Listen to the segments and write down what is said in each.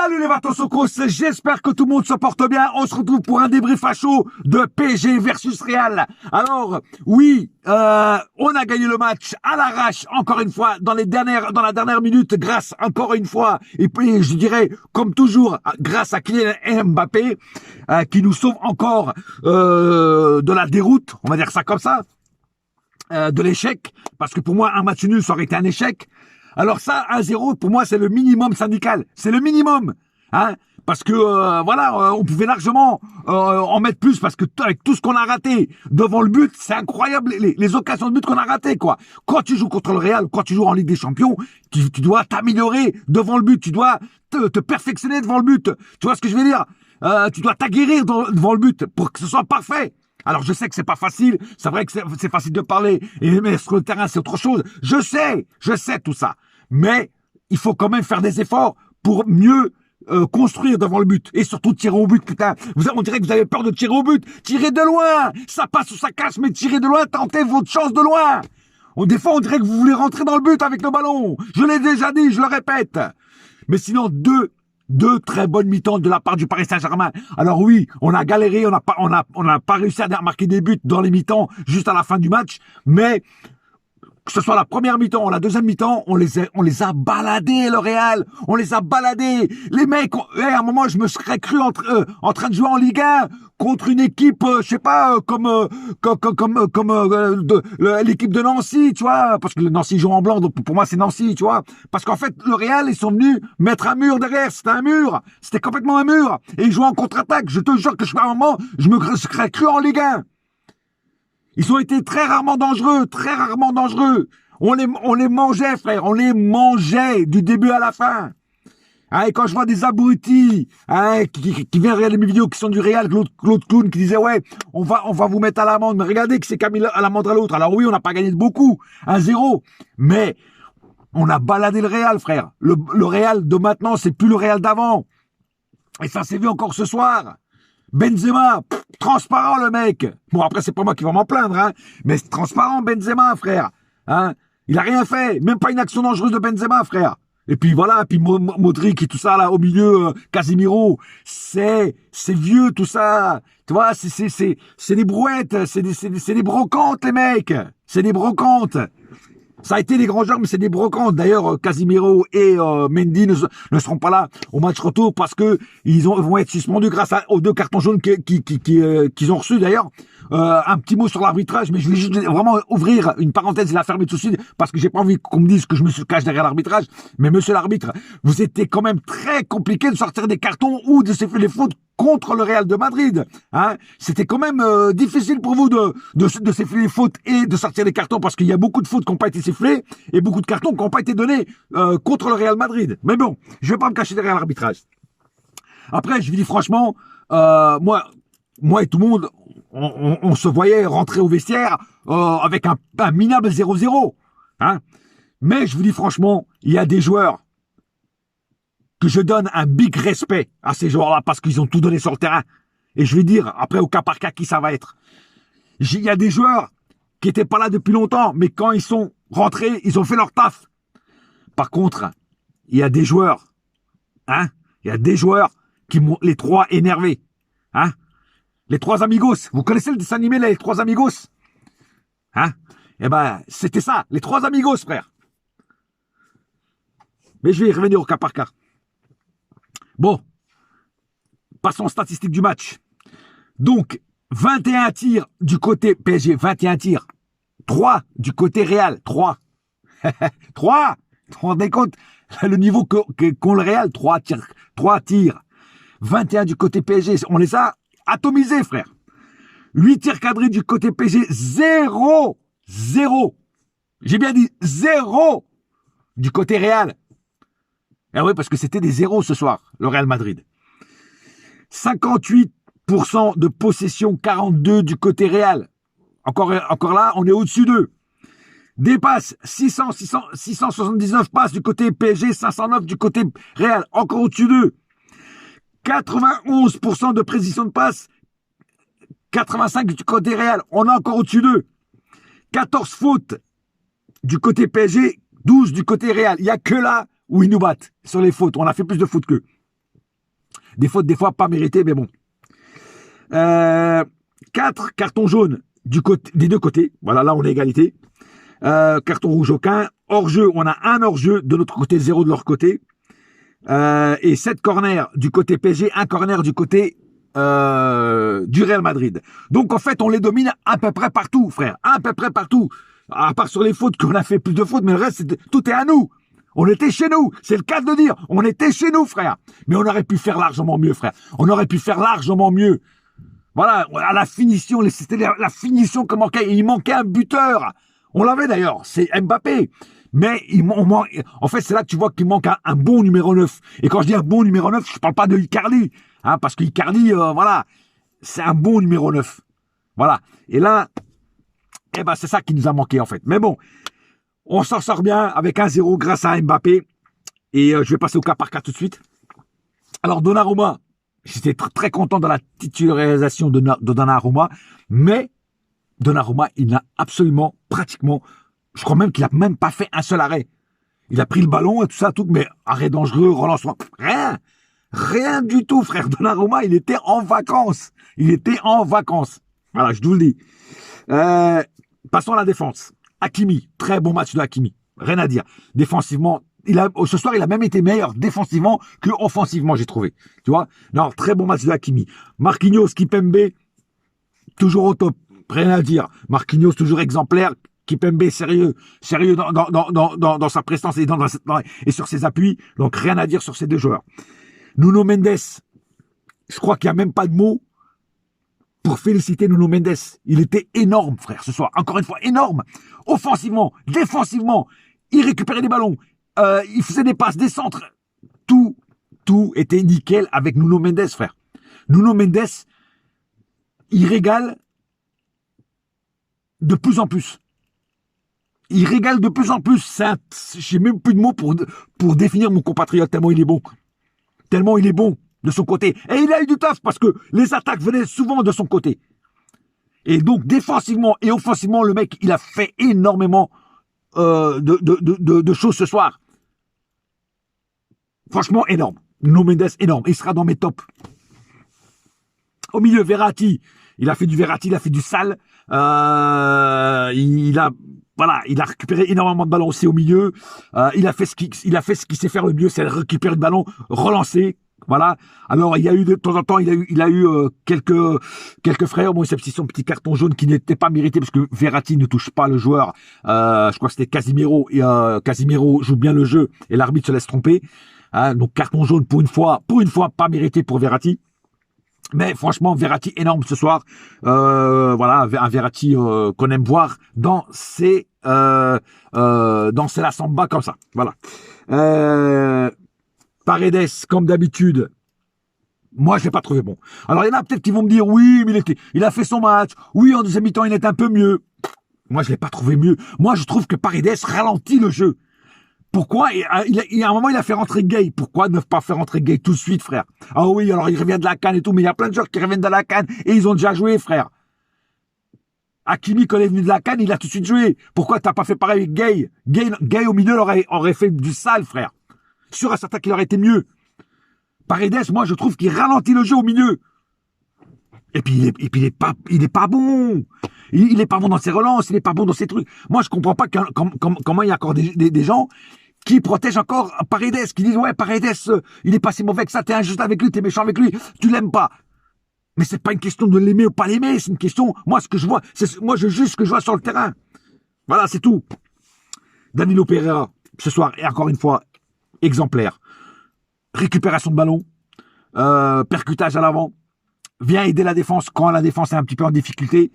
Salut les Vatosokos, j'espère que tout le monde se porte bien. On se retrouve pour un débrief à chaud de PSG versus Real. Alors, oui, on a gagné le match à l'arrache, encore une fois, dans la dernière minute, grâce, encore une fois, et puis je dirais, comme toujours, grâce à Kylian Mbappé, qui nous sauve encore de la déroute, on va dire ça comme ça, de l'échec, parce que pour moi, un match nul, ça aurait été un échec. Alors ça, 1-0, pour moi, c'est le minimum syndical. C'est le minimum. Hein, parce que, on pouvait largement en mettre plus, parce que avec tout ce qu'on a raté devant le but, c'est incroyable les occasions de but qu'on a ratées, quoi. Quand tu joues contre le Real, quand tu joues en Ligue des Champions, tu dois t'améliorer devant le but, tu dois te perfectionner devant le but. Tu vois ce que je veux dire? Tu dois t'aguerrir devant le but pour que ce soit parfait. Alors je sais que c'est pas facile, c'est vrai que c'est facile de parler, mais sur le terrain c'est autre chose. Je sais tout ça. Mais il faut quand même faire des efforts pour mieux construire devant le but. Et surtout tirer au but, putain. On dirait que vous avez peur de tirer au but. Tirez de loin. Ça passe ou ça casse, mais tirez de loin, tentez votre chance de loin. Des fois on dirait que vous voulez rentrer dans le but avec le ballon. Je l'ai déjà dit, je le répète. Mais sinon, deux très bonnes mi-temps de la part du Paris Saint-Germain. Alors oui, on a galéré, on n'a pas réussi à marquer des buts dans les mi-temps juste à la fin du match, mais que ce soit la première mi-temps ou la deuxième mi-temps, on les a baladés, le Real. On les a baladés. Les mecs, à un moment, je me serais cru en train de jouer en Ligue 1 contre une équipe, je sais pas, comme l'équipe de Nancy, tu vois, parce que le Nancy joue en blanc, donc pour moi c'est Nancy, tu vois. Parce qu'en fait, le Real, ils sont venus mettre un mur derrière. C'était un mur. C'était complètement un mur. Et ils jouaient en contre-attaque. Je te jure que à un moment, je me serais cru en Ligue 1. Ils ont été très rarement dangereux, très rarement dangereux. On les mangeait, frère, on les mangeait du début à la fin. Hein, et quand je vois des abrutis qui viennent regarder mes vidéos qui sont du Real, Claude Clown qui disait ouais, on va vous mettre à l'amende. Mais regardez que c'est Camille à l'amende à l'autre. Alors oui, on n'a pas gagné de beaucoup, 1-0, mais on a baladé le Real, frère. Le Real de maintenant, c'est plus le Real d'avant. Et ça s'est vu encore ce soir. Benzema, transparent le mec. Bon, après, c'est pas moi qui va m'en plaindre, hein. Mais c'est transparent, Benzema, frère. Hein. Il a rien fait. Même pas une action dangereuse de Benzema, frère. Et puis voilà, puis Modric et tout ça, là, au milieu, Casemiro. C'est vieux, tout ça. Tu vois, c'est des brouettes, c'est des brocantes, les mecs. C'est des brocantes. Ça a été des grands joueurs, mais c'est des brocantes. D'ailleurs, Casemiro et Mendy ne seront pas là au match retour parce que vont être suspendus grâce aux 2 cartons jaunes qu'ils ont reçus. D'ailleurs, un petit mot sur l'arbitrage, mais je vais juste vraiment ouvrir une parenthèse et la fermer tout de suite parce que j'ai pas envie qu'on me dise que je me cache derrière l'arbitrage. Mais monsieur l'arbitre, vous étiez quand même très compliqué de sortir des cartons ou de siffler les fautes contre le Real de Madrid. Hein. C'était quand même difficile pour vous de siffler les fautes et de sortir les cartons parce qu'il y a beaucoup de fautes qui n'ont pas été sifflées et beaucoup de cartons qui n'ont pas été donnés contre le Real Madrid. Mais bon, je ne vais pas me cacher derrière l'arbitrage. Après, je vous dis franchement, moi et tout le monde, on se voyait rentrer au vestiaire avec un minable 0-0. Hein. Mais je vous dis franchement, il y a des joueurs que je donne un big respect à ces joueurs-là parce qu'ils ont tout donné sur le terrain. Et je vais dire, après, au cas par cas, qui ça va être. Il y a des joueurs qui n'étaient pas là depuis longtemps, mais quand ils sont rentrés, ils ont fait leur taf. Par contre, il y a des joueurs, il y a des joueurs qui m'ont les 3 énervés. Les 3 amigos. Vous connaissez le dessin animé, là, les 3 amigos? Eh ben, c'était ça, les 3 amigos, frère. Mais je vais y revenir au cas par cas. Bon, passons aux statistiques du match. Donc, 21 tirs du côté PSG, 21 tirs. 3 du côté Real, 3. 3. Vous vous rendez compte le niveau qu'ont le Real, 3 tirs. 21 du côté PSG, on les a atomisés, frère. 8 tirs cadrés du côté PSG, 0. J'ai bien dit 0 du côté Real. Eh oui, parce que c'était des 0 ce soir, le Real Madrid. 58% de possession, 42 du côté Real. Encore là, on est au-dessus d'eux. Des passes, 679 passes du côté PSG, 509 du côté Real. Encore au-dessus d'eux. 91% de précision de passe, 85 du côté Real. On est encore au-dessus d'eux. 14 fautes du côté PSG, 12 du côté Real. Il n'y a que là où ils nous battent sur les fautes. On a fait plus de fautes qu'eux. Des fautes, des fois, pas méritées, mais bon. 4 cartons jaunes des deux côtés. Voilà, là, on est égalité. Carton rouge aucun. Hors-jeu, on a un hors-jeu de notre côté, 0 de leur côté. Et 7 corners du côté PSG, un corner du côté du Real Madrid. Donc en fait, on les domine à peu près partout, frère. À peu près partout. À part sur les fautes, qu'on a fait plus de fautes, mais le reste, tout est à nous. On était chez nous. C'est le cas de le dire. On était chez nous, frère. Mais on aurait pu faire largement mieux, frère. On aurait pu faire largement mieux. Voilà, à la finition, c'était la finition qui manquait. Il manquait un buteur. On l'avait d'ailleurs, c'est Mbappé. Mais en fait, c'est là que tu vois qu'il manque un bon numéro 9. Et quand je dis un bon numéro 9, je parle pas de Icardi. Hein, parce qu'Icardi, voilà, c'est un bon numéro 9. Voilà. Et là, eh ben, c'est ça qui nous a manqué, en fait. Mais bon, on s'en sort bien avec 1-0 grâce à Mbappé. Et je vais passer au cas par cas tout de suite. Alors, Donnarumma, j'étais très content de la titularisation de Donnarumma. Mais Donnarumma, il n'a absolument, pratiquement, je crois même qu'il n'a même pas fait un seul arrêt. Il a pris le ballon et tout ça, tout, mais arrêt dangereux, relancement, rien. Rien du tout, frère. Donnarumma, il était en vacances. Il était en vacances. Voilà, je vous le dis. Passons à la défense. Hakimi, très bon match de Hakimi. Rien à dire. Défensivement, ce soir, il a même été meilleur défensivement que offensivement, j'ai trouvé. Tu vois? Non, très bon match de Hakimi. Marquinhos, Kimpembe, toujours au top. Rien à dire. Marquinhos, toujours exemplaire. Kimpembe, sérieux dans sa prestance et sur ses appuis. Donc, rien à dire sur ces deux joueurs. Nuno Mendes, je crois qu'il n'y a même pas de mots pour féliciter Nuno Mendes. Il était énorme, frère, ce soir. Encore une fois, énorme. Offensivement, défensivement, il récupérait des ballons, il faisait des passes, des centres. Tout était nickel avec Nuno Mendes, frère. Nuno Mendes, il régale de plus en plus. Il régale de plus en plus. J'ai même plus de mots pour définir mon compatriote, tellement il est bon. Tellement il est bon de son côté. Et il a eu du taf parce que les attaques venaient souvent de son côté. Et donc, défensivement et offensivement, le mec, il a fait énormément de choses ce soir. Franchement, énorme. Nuno Mendes, énorme. Il sera dans mes tops. Au milieu, Verratti. Il a fait du Verratti, il a fait du sale. Il a récupéré énormément de ballons aussi au milieu. Il a fait ce qu'il sait faire le mieux, c'est récupérer le ballon, relancer. Voilà. Alors il y a eu de temps en temps, il a eu quelques frères. Bon, c'est son petit carton jaune qui n'était pas mérité parce que Verratti ne touche pas le joueur. Je crois que c'était Casimiro. Et Casimiro joue bien le jeu et l'arbitre se laisse tromper. Hein, donc carton jaune pour une fois pas mérité pour Verratti. Mais franchement, Verratti énorme ce soir. Voilà, un Verratti qu'on aime voir dans la samba comme ça. Voilà. Paredes, comme d'habitude, moi je l'ai pas trouvé bon. Alors il y en a peut-être qui vont me dire oui, mais il a fait son match. Oui, en deuxième mi-temps, il est un peu mieux. Moi je l'ai pas trouvé mieux. Moi je trouve que Paredes ralentit le jeu. Pourquoi à un moment, il a fait rentrer Gay. Pourquoi ne pas faire rentrer Gay tout de suite, frère? Ah oui, alors il revient de la CAN et tout, mais il y a plein de joueurs qui reviennent de la CAN et ils ont déjà joué, frère. Hakimi, quand il est venu de la CAN, il a tout de suite joué. Pourquoi t'as pas fait pareil avec Gay? Gay au milieu aurait fait du sale, frère. Sûr à certain qu'il aurait été mieux. Paredes, moi, je trouve qu'il ralentit le jeu au milieu. Et puis, il est pas bon. Il est pas bon dans ses relances, il est pas bon dans ses trucs. Moi, je comprends pas comment il y a encore des gens qui protègent encore Paredes, qui disent ouais, Paredes, il est pas si mauvais que ça, t'es injuste avec lui, t'es méchant avec lui, tu l'aimes pas. Mais c'est pas une question de l'aimer ou pas l'aimer, c'est une question, moi, ce que je vois, moi, je juge ce que je vois sur le terrain. Voilà, c'est tout. Danilo Pereira, ce soir, et encore une fois, exemplaire. Récupération de ballon, percutage à l'avant, vient aider la défense quand la défense est un petit peu en difficulté.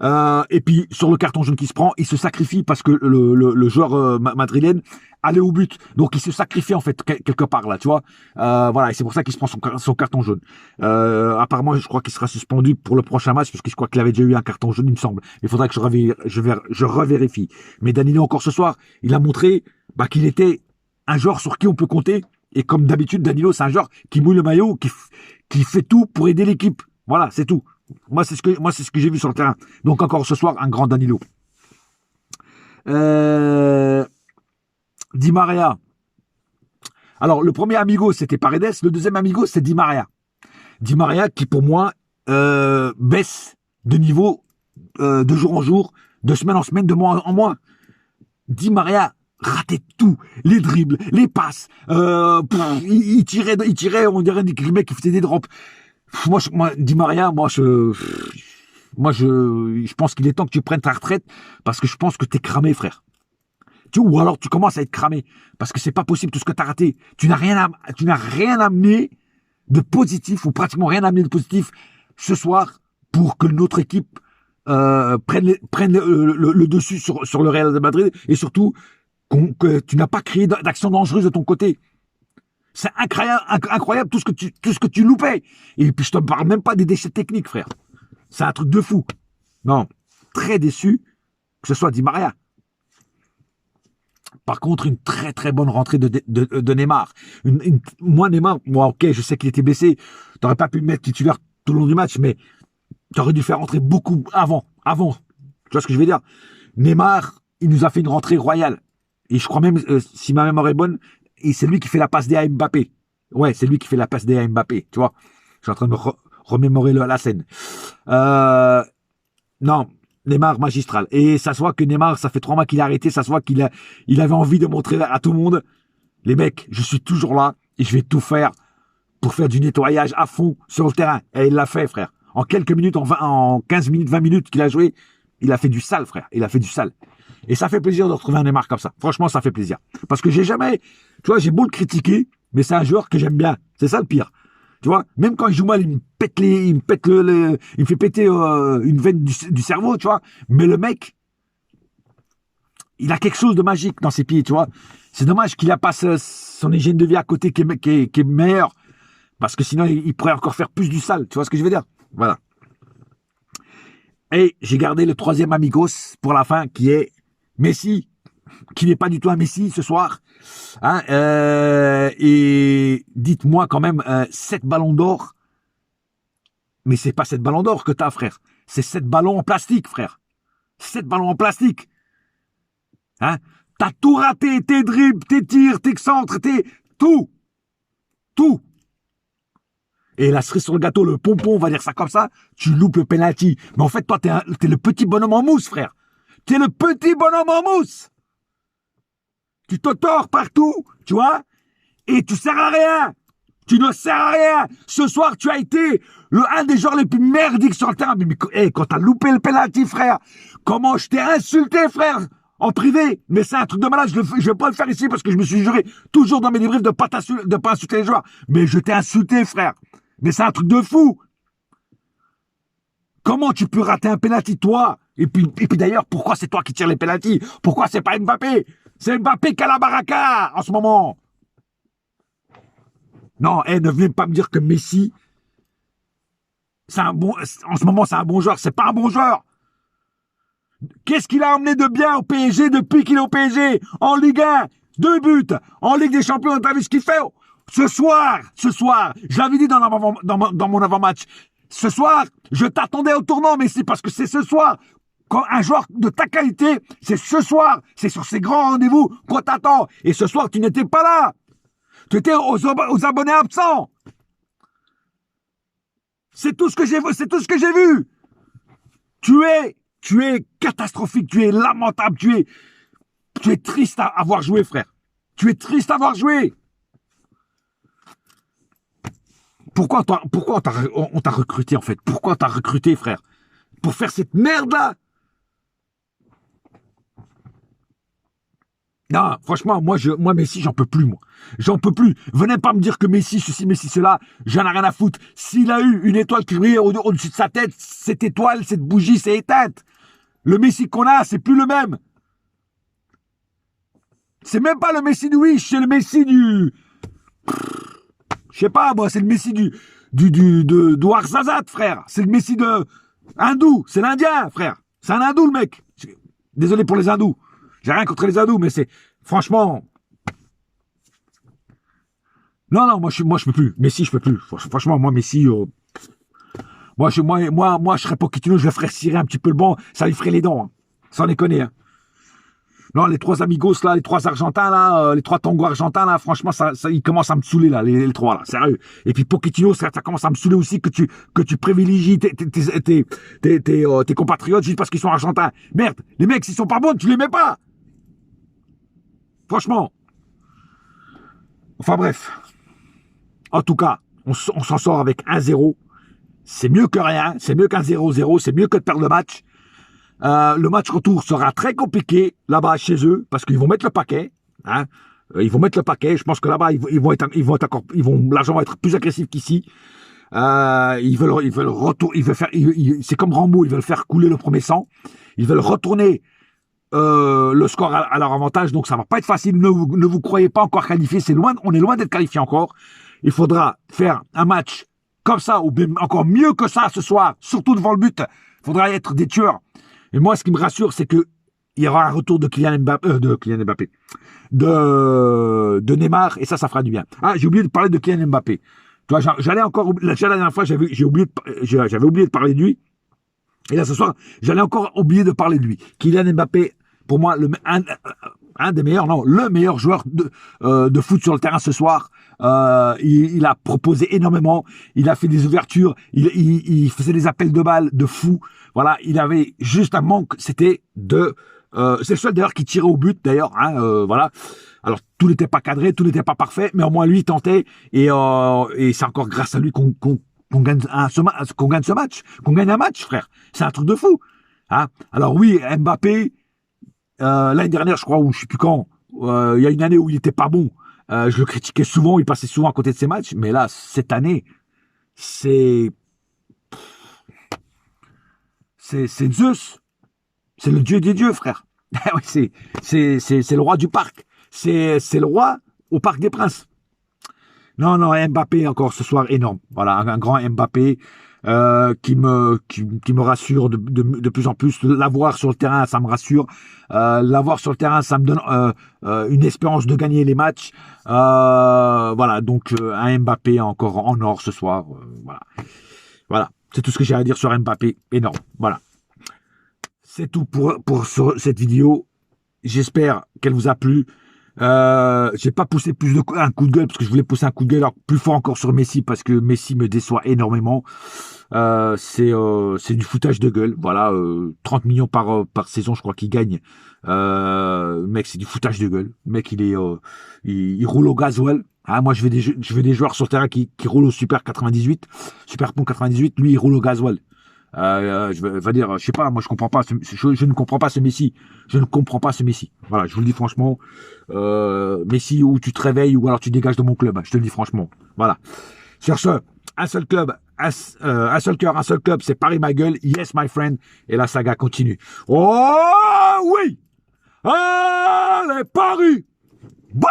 Et puis sur le carton jaune qui se prend, il se sacrifie parce que le joueur madrilène allait au but, donc il se sacrifie en fait quelque part là, tu vois. Voilà, et c'est pour ça qu'il se prend son carton jaune. Apparemment, je crois qu'il sera suspendu pour le prochain match parce que je crois qu'il avait déjà eu un carton jaune, il me semble. Il faudrait que je revérifie. Mais Danilo encore ce soir, il a montré qu'il était un joueur sur qui on peut compter. Et comme d'habitude, Danilo, c'est un joueur qui mouille le maillot, qui fait tout pour aider l'équipe. Voilà, c'est tout. Moi, c'est ce que j'ai vu sur le terrain. Donc, encore ce soir, un grand Danilo. Di Maria. Alors, le premier amigo, c'était Paredes. Le deuxième amigo, c'est Di Maria. Di Maria qui, pour moi, baisse de niveau de jour en jour, de semaine en semaine, de mois en mois. Di Maria ratait tout. Les dribbles, les passes. Il tirait, on dirait des mecs qui faisaient des drops. Moi, Di Maria, je pense qu'il est temps que tu prennes ta retraite parce que je pense que t'es cramé, frère. Ou alors tu commences à être cramé parce que c'est pas possible tout ce que t'as raté. Tu n'as rien amené de positif ou pratiquement rien amené de positif ce soir pour que notre équipe prenne le dessus sur le Real de Madrid et surtout que tu n'as pas créé d'action dangereuse de ton côté. C'est incroyable tout ce que tu loupais. Et puis je te parle même pas des déchets techniques, frère. C'est un truc de fou. Non, très déçu que ce soit Di Maria. Par contre, une très très bonne rentrée de Neymar. Moi, Neymar, ok, je sais qu'il était blessé. T'aurais pas pu le mettre titulaire tout le long du match, mais t'aurais dû faire rentrer beaucoup avant. Tu vois ce que je veux dire? Neymar, il nous a fait une rentrée royale. Et je crois même, si ma mémoire est bonne, et c'est lui qui fait la passe D à Mbappé. Ouais, c'est lui qui fait la passe D à Mbappé, tu vois. Je suis en train de me remémorer la scène. Non, Neymar magistral. Et ça se voit que Neymar, ça fait 3 mois qu'il a arrêté, ça se voit qu'il avait envie de montrer à tout le monde, les mecs, je suis toujours là et je vais tout faire pour faire du nettoyage à fond sur le terrain. Et il l'a fait, frère. En quelques minutes, en 15 minutes, 20 minutes qu'il a joué, il a fait du sale, frère. Il a fait du sale. Et ça fait plaisir de retrouver un Neymar comme ça. Franchement, ça fait plaisir. Parce que j'ai beau le critiquer, mais c'est un joueur que j'aime bien. C'est ça le pire. Tu vois, même quand il joue mal, il me fait péter une veine du cerveau, tu vois. Mais le mec, il a quelque chose de magique dans ses pieds, tu vois. C'est dommage qu'il a pas son hygiène de vie à côté qui est meilleure. Parce que sinon, il pourrait encore faire plus du sale. Tu vois ce que je veux dire? Voilà. Et j'ai gardé le troisième amigos pour la fin, qui est Messi, qui n'est pas du tout un Messi ce soir. Hein, et dites-moi quand même, 7 ballons d'or. Mais c'est pas 7 ballons d'or que t'as, frère. C'est 7 ballons en plastique, frère. 7 ballons en plastique. Hein? T'as tout raté, tes dribbles, tes tirs, tes centres, tout. Tout. Et la cerise sur le gâteau, le pompon, on va dire ça comme ça, tu loupes le penalty. Mais en fait, toi, t'es le petit bonhomme en mousse, frère. T'es le petit bonhomme en mousse. Tu te tords partout, tu vois, et tu sers à rien. Tu ne sers à rien. Ce soir, tu as été un des joueurs les plus merdiques sur le terrain. Mais quand t'as loupé le penalty, frère, comment je t'ai insulté, frère, en privé. Mais c'est un truc de malade. Je vais pas le faire ici parce que je me suis juré toujours dans mes débriefs de pas insulter les joueurs. Mais je t'ai insulté, frère. Mais c'est un truc de fou. Comment tu peux rater un penalty, toi? Et puis d'ailleurs, pourquoi c'est toi qui tires les penaltys? Pourquoi c'est pas Mbappé? C'est Mbappé qui a la baraka en ce moment. Non, ne venez pas me dire que Messi, en ce moment, c'est un bon joueur. C'est pas un bon joueur. Qu'est-ce qu'il a emmené de bien au PSG depuis qu'il est au PSG? En Ligue 1, 2 buts. En Ligue des Champions, t'as vu ce qu'il fait? Ce soir, je l'avais dit dans mon avant-match. Ce soir, je t'attendais au tournant, Messi, parce que c'est ce soir. Quand un joueur de ta qualité, c'est ce soir, c'est sur ces grands rendez-vous qu'on t'attend. Et ce soir, tu n'étais pas là. Tu étais aux abonnés absents. C'est tout ce que j'ai vu. Tu es catastrophique, tu es lamentable, tu es triste à avoir joué, frère. Tu es triste à avoir joué. Pourquoi on t'a recruté, en fait? Pourquoi on t'a recruté, frère? Pour faire cette merde-là? Non, franchement, moi, Messi, j'en peux plus, moi. J'en peux plus. Venez pas me dire que Messi, ceci, Messi, cela, j'en ai rien à foutre. S'il a eu une étoile qui brillait au-dessus de sa tête, cette étoile, cette bougie s'est éteinte. Le Messi qu'on a, c'est plus le même. C'est même pas le Messi du Wish, c'est le Messi du... Je sais pas, moi, c'est le Messi de Ouarzazate, frère. C'est le Messi de hindou. C'est l'Indien, frère. C'est un hindou, le mec. Désolé pour les hindous. J'ai rien contre les hindous, mais c'est... Franchement... Non, moi, je peux plus. Messi, je peux plus. Franchement, moi, Messi... Moi, je serais Pochettino, je le ferais cirer un petit peu le banc. Ça lui ferait les dents. Hein. Sans déconner. Hein. Non, les trois amigos là, les trois argentins là, les trois tangos argentins là, franchement, ils commencent à me saouler là, les trois là, sérieux. Et puis Pochettino, ça commence à me saouler aussi que tu privilégies tes compatriotes juste parce qu'ils sont argentins. Merde, les mecs, s'ils sont pas bons, tu les mets pas. Franchement. Enfin bref. En tout cas, on s'en sort avec 1-0. C'est mieux que rien, c'est mieux qu'un 0-0, c'est mieux que de perdre le match. Le match retour sera très compliqué là-bas chez eux parce qu'ils vont mettre le paquet. Hein. Ils vont mettre le paquet. Je pense que là-bas ils vont largement être plus agressifs qu'ici. Ils veulent retourner. C'est comme Rambo. Ils veulent faire couler le premier sang. Ils veulent retourner le score à leur avantage. Donc ça va pas être facile. Ne vous croyez pas encore qualifié. On est loin d'être qualifié encore. Il faudra faire un match comme ça ou même encore mieux que ça ce soir, surtout devant le but. Il faudra être des tueurs. Et moi, ce qui me rassure, c'est que il y aura un retour de Kylian Mbappé, de Neymar, et ça fera du bien. Ah, j'ai oublié de parler de Kylian Mbappé. Tu vois, la dernière fois, j'avais oublié de parler de lui. Et là, ce soir, j'allais encore oublier de parler de lui. Kylian Mbappé, pour moi, un des meilleurs, non, le meilleur joueur de foot sur le terrain ce soir. Il a proposé énormément, il a fait des ouvertures, il faisait des appels de balles de fou. Voilà, il avait juste un manque, c'était c'est le seul d'ailleurs qui tirait au but d'ailleurs. Hein, voilà. Alors tout n'était pas cadré, tout n'était pas parfait, mais au moins lui il tentait et c'est encore grâce à lui qu'on gagne ce match, qu'on gagne un match, frère. C'est un truc de fou. Hein. Alors oui, Mbappé, l'année dernière, je crois, ou je sais plus quand, il y a une année où il était pas bon. Je le critiquais souvent, il passait souvent à côté de ses matchs, mais là, cette année, c'est Zeus. C'est le dieu des dieux, frère. Oui, c'est le roi du parc. C'est le roi au Parc des Princes. Non, Mbappé encore ce soir, énorme. Voilà, un grand Mbappé qui me rassure de plus en plus. L'avoir sur le terrain, ça me rassure. L'avoir sur le terrain, ça me donne une espérance de gagner les matchs. Voilà, donc un Mbappé encore en or ce soir. Voilà, c'est tout ce que j'ai à dire sur Mbappé. Énorme. Voilà. C'est tout pour cette vidéo. J'espère qu'elle vous a plu. J'ai pas poussé un coup de gueule parce que je voulais pousser un coup de gueule plus fort encore sur Messi parce que Messi me déçoit énormément. C'est du foutage de gueule. Voilà, 30 millions par saison, je crois qu'il gagne. Mec, c'est du foutage de gueule. Mec, il roule au gasoil. Hein, moi, je veux des joueurs sur le terrain qui roulent au Super 98, Super Pont 98. Lui, il roule au gasoil. Je sais pas, moi je comprends pas, je ne comprends pas ce Messi. Je ne comprends pas ce Messi. Voilà, je vous le dis franchement. Messi, ou tu te réveilles ou alors tu dégages de mon club. Je te le dis franchement. Voilà. Sur ce, un seul club, un seul cœur, un seul club, c'est Paris ma gueule. Yes my friend. Et la saga continue. Oh oui. Allez Paris. Bah